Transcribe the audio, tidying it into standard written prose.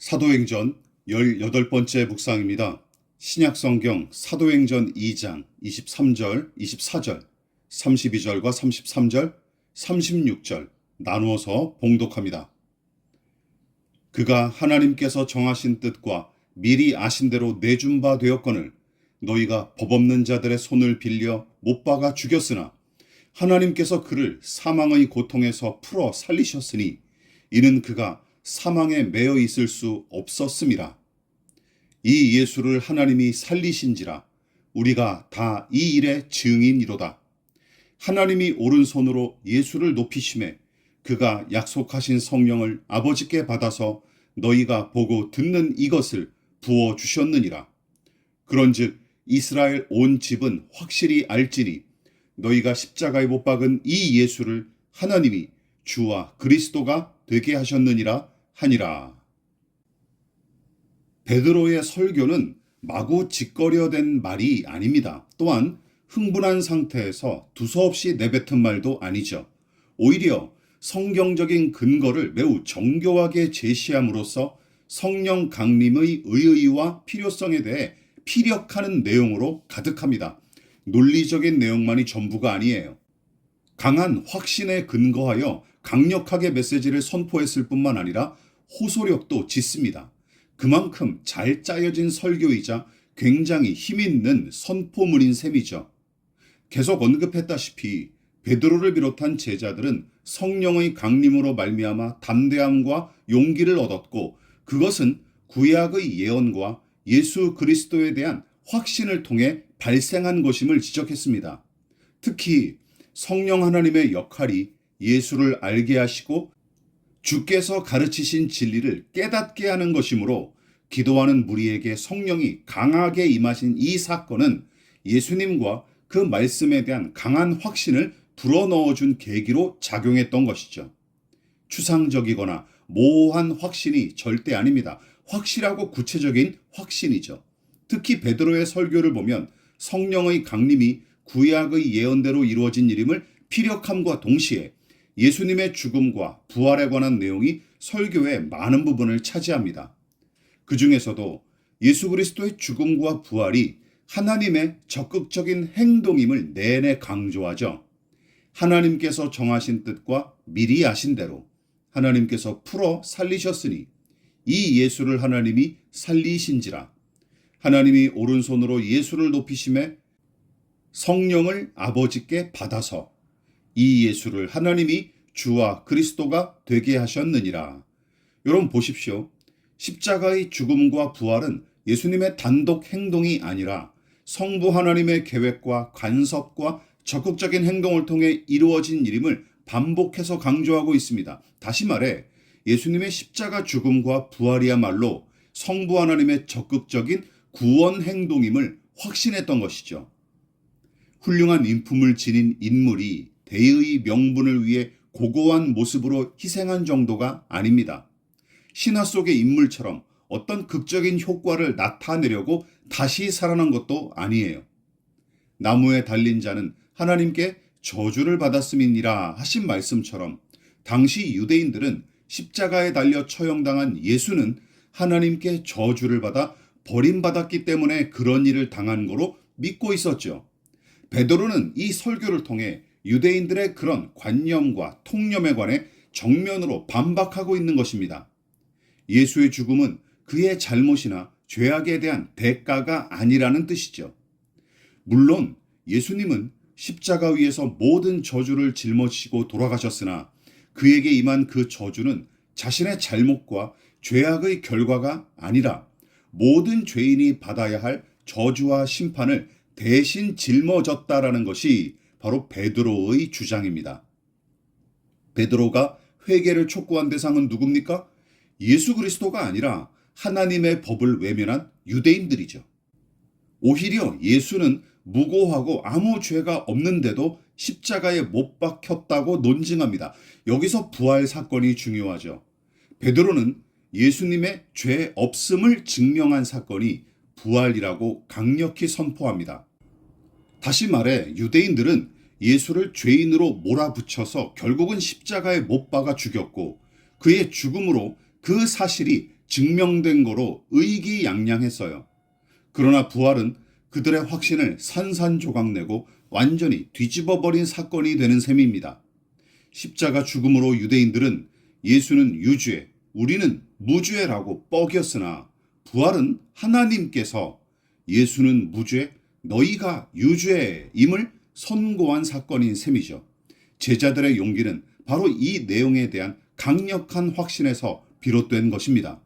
사도행전 18번째 묵상입니다. 신약성경 사도행전 2장 23절, 24절, 32절과 33절, 36절 나누어서 봉독합니다. 그가 하나님께서 정하신 뜻과 미리 아신 대로 내준 바 되었거늘 너희가 법 없는 자들의 손을 빌려 못 박아 죽였으나 하나님께서 그를 사망의 고통에서 풀어 살리셨으니 이는 그가 사망에 매여 있을 수 없었음이라. 이 예수를 하나님이 살리신지라 우리가 다 이 일의 증인이로다. 하나님이 오른손으로 예수를 높이심에 그가 약속하신 성령을 아버지께 받아서 너희가 보고 듣는 이것을 부어 주셨느니라. 그런즉 이스라엘 온 집은 확실히 알지니 너희가 십자가에 못 박은 이 예수를 하나님이 주와 그리스도가 되게 하셨느니라 하니라. 베드로의 설교는 마구 짓거려댄 말이 아닙니다. 또한 흥분한 상태에서 두서없이 내뱉은 말도 아니죠. 오히려 성경적인 근거를 매우 정교하게 제시함으로써 성령 강림의 의의와 필요성에 대해 피력하는 내용으로 가득합니다. 논리적인 내용만이 전부가 아니에요. 강한 확신에 근거하여 강력하게 메시지를 선포했을 뿐만 아니라 호소력도 짙습니다. 그만큼 잘 짜여진 설교이자 굉장히 힘있는 선포문인 셈이죠. 계속 언급했다시피 베드로를 비롯한 제자들은 성령의 강림으로 말미암아 담대함과 용기를 얻었고 그것은 구약의 예언과 예수 그리스도에 대한 확신을 통해 발생한 것임을 지적했습니다. 특히 성령 하나님의 역할이 예수를 알게 하시고 주께서 가르치신 진리를 깨닫게 하는 것이므로 기도하는 무리에게 성령이 강하게 임하신 이 사건은 예수님과 그 말씀에 대한 강한 확신을 불어넣어준 계기로 작용했던 것이죠. 추상적이거나 모호한 확신이 절대 아닙니다. 확실하고 구체적인 확신이죠. 특히 베드로의 설교를 보면 성령의 강림이 구약의 예언대로 이루어진 일임을 피력함과 동시에 예수님의 죽음과 부활에 관한 내용이 설교의 많은 부분을 차지합니다. 그 중에서도 예수 그리스도의 죽음과 부활이 하나님의 적극적인 행동임을 내내 강조하죠. 하나님께서 정하신 뜻과 미리 아신 대로 하나님께서 풀어 살리셨으니 이 예수를 하나님이 살리신지라. 하나님이 오른손으로 예수를 높이심에 성령을 아버지께 받아서 이 예수를 하나님이 주와 그리스도가 되게 하셨느니라. 여러분 보십시오. 십자가의 죽음과 부활은 예수님의 단독 행동이 아니라 성부 하나님의 계획과 간섭과 적극적인 행동을 통해 이루어진 일임을 반복해서 강조하고 있습니다. 다시 말해 예수님의 십자가 죽음과 부활이야말로 성부 하나님의 적극적인 구원 행동임을 확신했던 것이죠. 훌륭한 인품을 지닌 인물이 대의 명분을 위해 고고한 모습으로 희생한 정도가 아닙니다. 신화 속의 인물처럼 어떤 극적인 효과를 나타내려고 다시 살아난 것도 아니에요. 나무에 달린 자는 하나님께 저주를 받았음이니라 하신 말씀처럼 당시 유대인들은 십자가에 달려 처형당한 예수는 하나님께 저주를 받아 버림받았기 때문에 그런 일을 당한 거로 믿고 있었죠. 베드로는 이 설교를 통해 유대인들의 그런 관념과 통념에 관해 정면으로 반박하고 있는 것입니다. 예수의 죽음은 그의 잘못이나 죄악에 대한 대가가 아니라는 뜻이죠. 물론 예수님은 십자가 위에서 모든 저주를 짊어지시고 돌아가셨으나 그에게 임한 그 저주는 자신의 잘못과 죄악의 결과가 아니라 모든 죄인이 받아야 할 저주와 심판을 대신 짊어졌다라는 것이 바로 베드로의 주장입니다. 베드로가 회개를 촉구한 대상은 누굽니까? 예수 그리스도가 아니라 하나님의 법을 외면한 유대인들이죠. 오히려 예수는 무고하고 아무 죄가 없는데도 십자가에 못 박혔다고 논증합니다. 여기서 부활 사건이 중요하죠. 베드로는 예수님의 죄 없음을 증명한 사건이 부활이라고 강력히 선포합니다. 다시 말해 유대인들은 예수를 죄인으로 몰아붙여서 결국은 십자가에 못 박아 죽였고 그의 죽음으로 그 사실이 증명된 거로 의기양양했어요. 그러나 부활은 그들의 확신을 산산조각내고 완전히 뒤집어버린 사건이 되는 셈입니다. 십자가 죽음으로 유대인들은 예수는 유죄, 우리는 무죄라고 뻐겼으나 부활은 하나님께서 예수는 무죄, 너희가 유죄임을 선고한 사건인 셈이죠. 제자들의 용기는 바로 이 내용에 대한 강력한 확신에서 비롯된 것입니다.